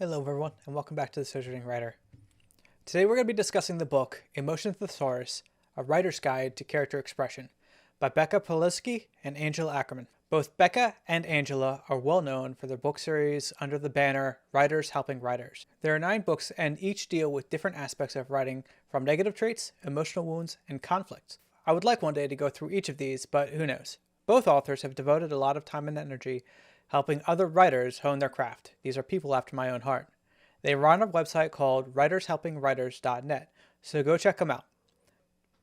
Hello everyone, and welcome back to the Surging Writer. Today we're going to be discussing the book Emotion Thesaurus, A Writer's Guide to Character Expression by Becca, Puglisi, and Angela Ackerman. Both Becca and Angela are well known for their book series under the banner Writers Helping Writers. There are 9 books and each deal with different aspects of writing, from negative traits, emotional wounds, and conflicts. I would like one day to go through each of these, but who knows. Both authors have devoted a lot of time and energy helping other writers hone their craft. These are people after my own heart. They run a website called writershelpingwriters.net, so go check them out.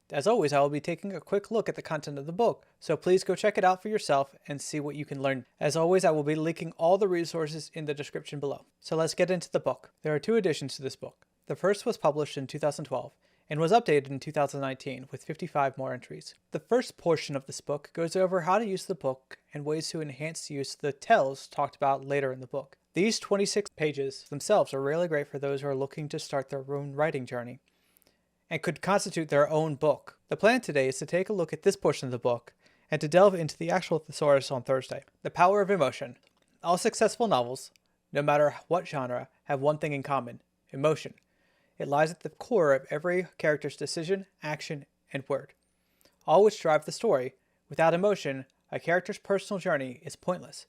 As always, I will be taking a quick look at the content of the book, so please go check it out for yourself and see what you can learn. As always, I will be linking all the resources in the description below. So let's get into the book. There are 2 editions to this book. The first was published in 2012 and was updated in 2019 with 55 more entries. The first portion of this book goes over how to use the book and ways to enhance the use of the tells talked about later in the book. These 26 pages themselves are really great for those who are looking to start their own writing journey and could constitute their own book. The plan today is to take a look at this portion of the book and to delve into the actual thesaurus on Thursday. The power of emotion. All successful novels, no matter what genre, have one thing in common: emotion. It lies at the core of every character's decision, action, and word, all which drive the story. Without emotion, a character's personal journey is pointless.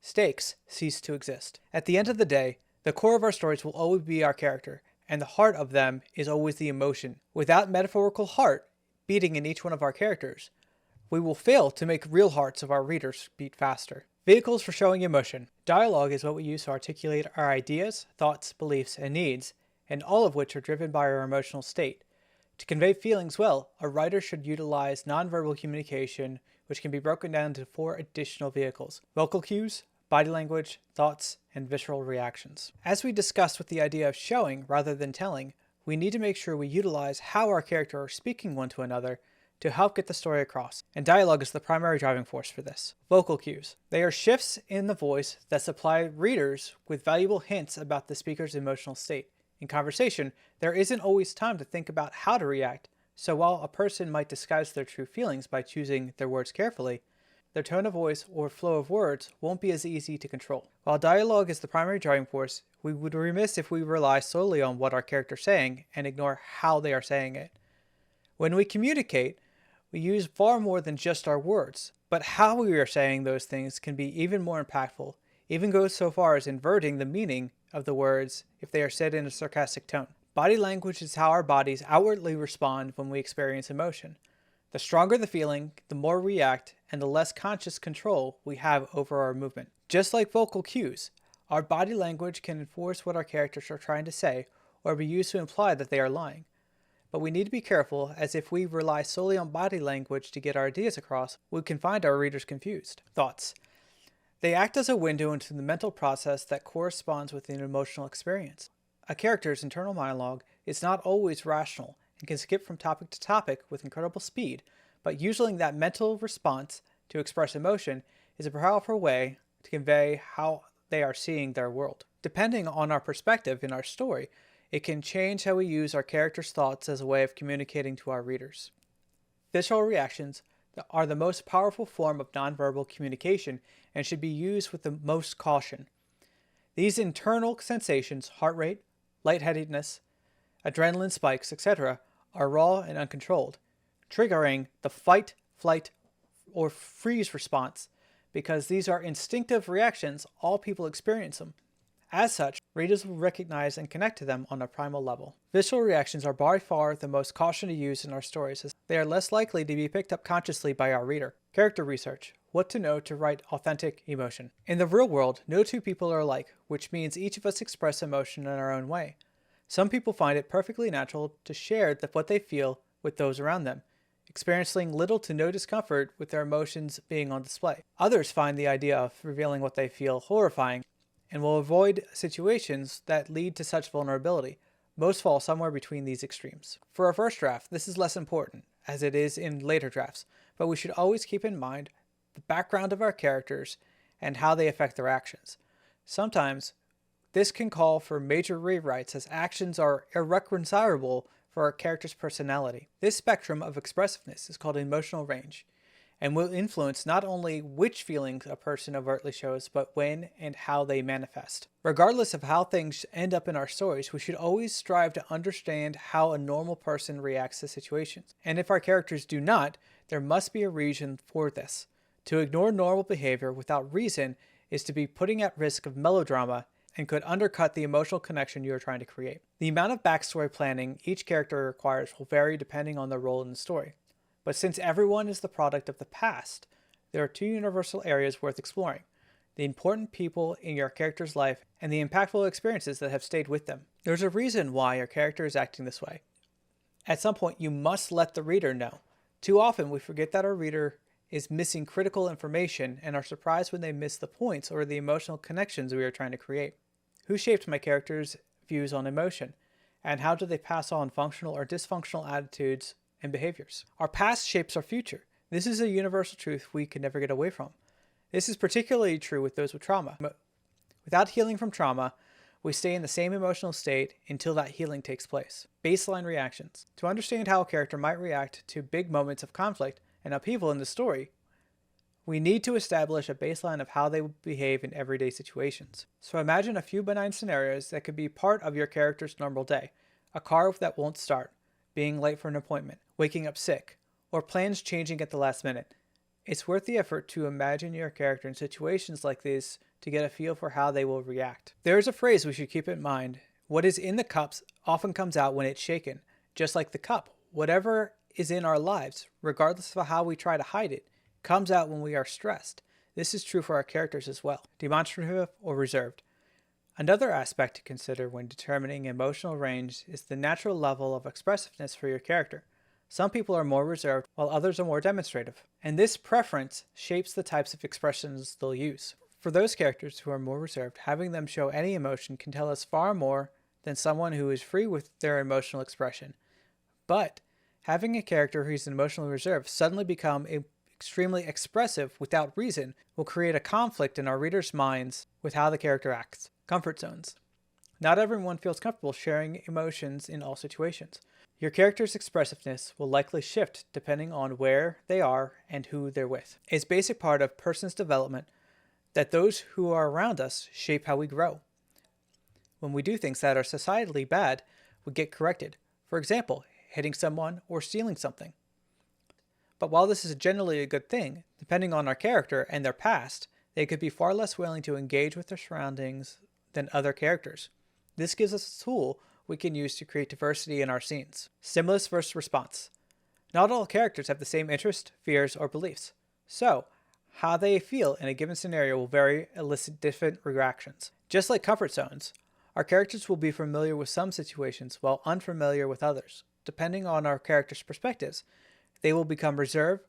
Stakes cease to exist. At the end of the day, the core of our stories will always be our character, and the heart of them is always the emotion. Without metaphorical heart beating in each one of our characters, we will fail to make real hearts of our readers beat faster. Vehicles for showing emotion. Dialogue is what we use to articulate our ideas, thoughts, beliefs, and needs, and all of which are driven by our emotional state. To convey feelings well, a writer should utilize nonverbal communication, which can be broken down into 4 additional vehicles: vocal cues, body language, thoughts, and visceral reactions. As we discussed with the idea of showing rather than telling, we need to make sure we utilize how our characters are speaking one to another to help get the story across, and dialogue is the primary driving force for this. Vocal cues. They are shifts in the voice that supply readers with valuable hints about the speaker's emotional state. In conversation, there isn't always time to think about how to react, so while a person might disguise their true feelings by choosing their words carefully, their tone of voice or flow of words won't be as easy to control. While dialogue is the primary driving force, we would be remiss if we rely solely on what our character is saying and ignore how they are saying it. When we communicate, we use far more than just our words, but how we are saying those things can be even more impactful, even goes so far as inverting the meaning of the words if they are said in a sarcastic tone. Body language is how our bodies outwardly respond when we experience emotion. The stronger the feeling, the more we react, and the less conscious control we have over our movement. Just like vocal cues, our body language can enforce what our characters are trying to say or be used to imply that they are lying. But we need to be careful, as if we rely solely on body language to get our ideas across, we can find our readers confused. Thoughts. They act as a window into the mental process that corresponds with an emotional experience. A character's internal monologue is not always rational and can skip from topic to topic with incredible speed, but using that mental response to express emotion is a powerful way to convey how they are seeing their world. Depending on our perspective in our story, it can change how we use our characters' thoughts as a way of communicating to our readers. Visceral reactions are the most powerful form of nonverbal communication and should be used with the most caution. These internal sensations, heart rate, lightheadedness, adrenaline spikes, etc., are raw and uncontrolled, triggering the fight, flight, or freeze response because these are instinctive reactions. All people experience them. As such, readers will recognize and connect to them on a primal level. Visceral reactions are by far the most caution to use in our stories, as they are less likely to be picked up consciously by our reader. Character research. What to know to write authentic emotion. In the real world, no 2 people are alike, which means each of us express emotion in our own way. Some people find it perfectly natural to share what they feel with those around them, experiencing little to no discomfort with their emotions being on display. Others find the idea of revealing what they feel horrifying and will avoid situations that lead to such vulnerability. Most fall somewhere between these extremes. For our first draft, this is less important, as it is in later drafts, but we should always keep in mind the background of our characters and how they affect their actions. Sometimes, this can call for major rewrites as actions are irreconcilable for our character's personality. This spectrum of expressiveness is called emotional range, and will influence not only which feelings a person overtly shows, but when and how they manifest. Regardless of how things end up in our stories, we should always strive to understand how a normal person reacts to situations. And if our characters do not, there must be a reason for this. To ignore normal behavior without reason is to be putting at risk of melodrama and could undercut the emotional connection you are trying to create. The amount of backstory planning each character requires will vary depending on their role in the story. But since everyone is the product of the past, there are two universal areas worth exploring: the important people in your character's life and the impactful experiences that have stayed with them. There's a reason why your character is acting this way. At some point, you must let the reader know. Too often, we forget that our reader is missing critical information and are surprised when they miss the points or the emotional connections we are trying to create. Who shaped my character's views on emotion? And how do they pass on functional or dysfunctional attitudes and behaviors? Our past shapes our future. This is a universal truth we can never get away from. This is particularly true with those with trauma. Without healing from trauma, we stay in the same emotional state until that healing takes place. Baseline reactions. To understand how a character might react to big moments of conflict and upheaval in the story, we need to establish a baseline of how they would behave in everyday situations. So imagine a few benign scenarios that could be part of your character's normal day. A car that won't start, being late for an appointment, waking up sick, or plans changing at the last minute. It's worth the effort to imagine your character in situations like these to get a feel for how they will react. There is a phrase we should keep in mind: what is in the cups often comes out when it's shaken. Just like the cup, whatever is in our lives, regardless of how we try to hide it, comes out when we are stressed. This is true for our characters as well, demonstrative or reserved. Another aspect to consider when determining emotional range is the natural level of expressiveness for your character. Some people are more reserved while others are more demonstrative, and this preference shapes the types of expressions they'll use. For those characters who are more reserved, having them show any emotion can tell us far more than someone who is free with their emotional expression. But having a character who's emotionally reserved suddenly become extremely expressive without reason will create a conflict in our readers' minds with how the character acts. Comfort zones. Not everyone feels comfortable sharing emotions in all situations. Your character's expressiveness will likely shift depending on where they are and who they're with. It's a basic part of a person's development that those who are around us shape how we grow. When we do things that are societally bad, we get corrected. For example, hitting someone or stealing something. But while this is generally a good thing, depending on our character and their past, they could be far less willing to engage with their surroundings than other characters. This gives us a tool we can use to create diversity in our scenes. Stimulus versus response. Not all characters have the same interests, fears, or beliefs. So, how they feel in a given scenario will vary, elicit different reactions. Just like comfort zones, our characters will be familiar with some situations while unfamiliar with others. Depending on our characters' perspectives, they will become reserved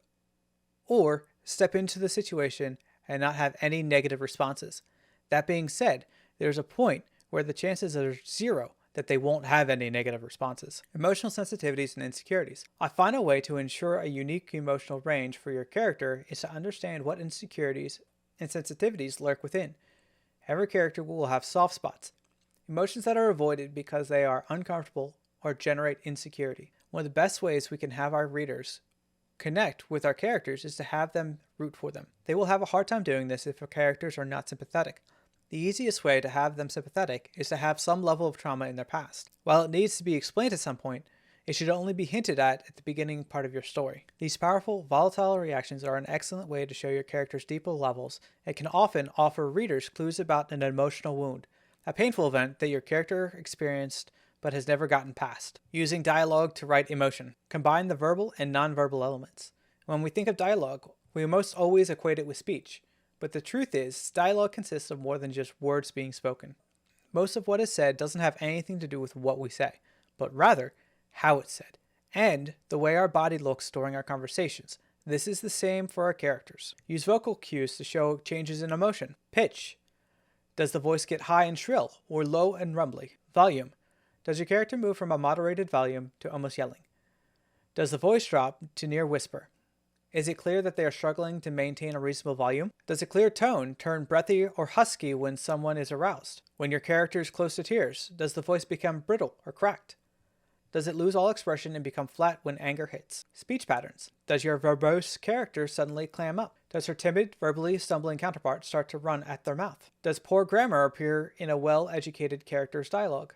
or step into the situation and not have any negative responses. That being said, there's a point where the chances are zero that they won't have any negative responses. Emotional sensitivities and insecurities. A final way to ensure a unique emotional range for your character is to understand what insecurities and sensitivities lurk within. Every character will have soft spots, emotions that are avoided because they are uncomfortable or generate insecurity. One of the best ways we can have our readers connect with our characters is to have them root for them. They will have a hard time doing this if our characters are not sympathetic. The easiest way to have them sympathetic is to have some level of trauma in their past. While it needs to be explained at some point, it should only be hinted at the beginning part of your story. These powerful, volatile reactions are an excellent way to show your character's deeper levels and can often offer readers clues about an emotional wound, a painful event that your character experienced but has never gotten past. Using dialogue to write emotion. Combine the verbal and nonverbal elements. When we think of dialogue, we almost always equate it with speech. But the truth is, dialogue consists of more than just words being spoken. Most of what is said doesn't have anything to do with what we say, but rather how it's said, and the way our body looks during our conversations. This is the same for our characters. Use vocal cues to show changes in emotion. Pitch. Does the voice get high and shrill, or low and rumbly? Volume. Does your character move from a moderated volume to almost yelling? Does the voice drop to near whisper? Is it clear that they are struggling to maintain a reasonable volume? Does a clear tone turn breathy or husky when someone is aroused? When your character is close to tears, does the voice become brittle or cracked? Does it lose all expression and become flat when anger hits? Speech patterns. Does your verbose character suddenly clam up? Does her timid, verbally stumbling counterpart start to run at their mouth? Does poor grammar appear in a well-educated character's dialogue?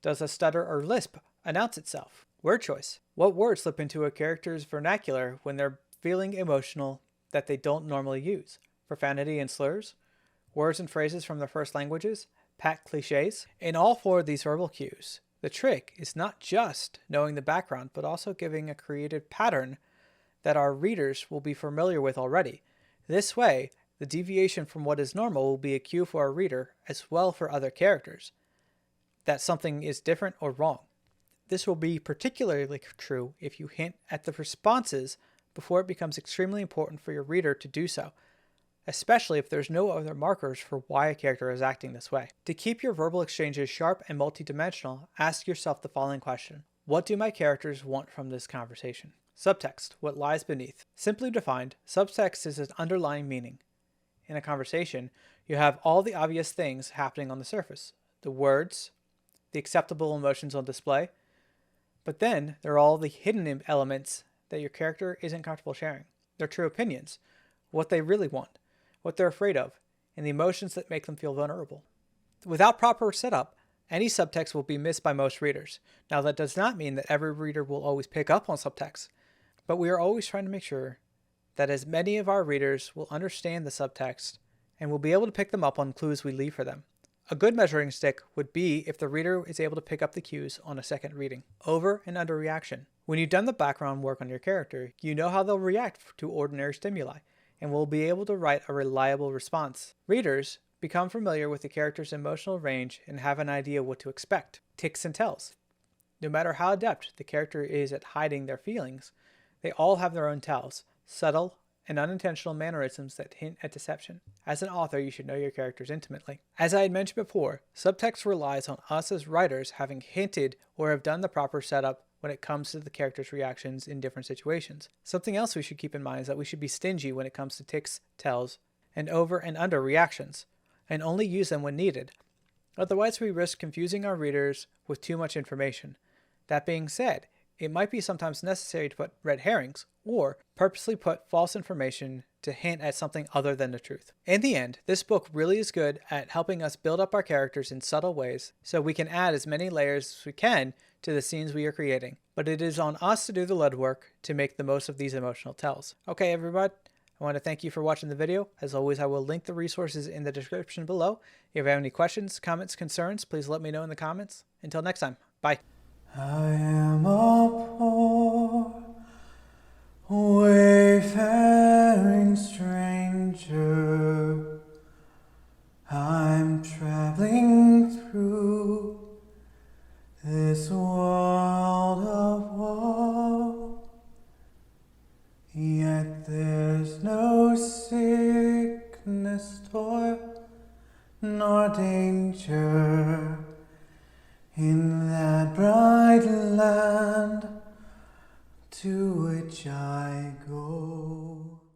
Does a stutter or lisp announce itself? Word choice. What words slip into a character's vernacular when they're feeling emotional that they don't normally use? Profanity and slurs? Words and phrases from their first languages? Pat cliches? In all four of these verbal cues, the trick is not just knowing the background, but also giving a creative pattern that our readers will be familiar with already. This way, the deviation from what is normal will be a cue for our reader, as well for other characters, that something is different or wrong. This will be particularly true if you hint at the responses before it becomes extremely important for your reader to do so, especially if there's no other markers for why a character is acting this way. To keep your verbal exchanges sharp and multidimensional, ask yourself the following question. What do my characters want from this conversation? Subtext, what lies beneath. Simply defined, subtext is an underlying meaning. In a conversation, you have all the obvious things happening on the surface. The words, the acceptable emotions on display, but then there are all the hidden elements that your character isn't comfortable sharing. Their true opinions, what they really want, what they're afraid of, and the emotions that make them feel vulnerable. Without proper setup, any subtext will be missed by most readers. Now, that does not mean that every reader will always pick up on subtext, but we are always trying to make sure that as many of our readers will understand the subtext and will be able to pick them up on clues we leave for them. A good measuring stick would be if the reader is able to pick up the cues on a second reading. Over and under reaction. When you've done the background work on your character, you know how they'll react to ordinary stimuli, and will be able to write a reliable response. Readers become familiar with the character's emotional range and have an idea what to expect. Ticks and tells. No matter how adept the character is at hiding their feelings, they all have their own tells, subtle and unintentional mannerisms that hint at deception. As an author, you should know your characters intimately. As I had mentioned before, subtext relies on us as writers having hinted or have done the proper setup when it comes to the character's reactions in different situations. Something else we should keep in mind is that we should be stingy when it comes to ticks, tells, and over and under reactions, and only use them when needed. Otherwise, we risk confusing our readers with too much information. That being said, it might be sometimes necessary to put red herrings or purposely put false information to hint at something other than the truth. In the end, this book really is good at helping us build up our characters in subtle ways so we can add as many layers as we can to the scenes we are creating. But it is on us to do the lead work to make the most of these emotional tells. Okay, everybody, I want to thank you for watching the video. As always, I will link the resources in the description below. If you have any questions, comments, concerns, please let me know in the comments. Until next time, bye. I am a poor, wayfaring stranger. I'm traveling through this world of woe. Yet there's no sickness, toil, nor danger in that brown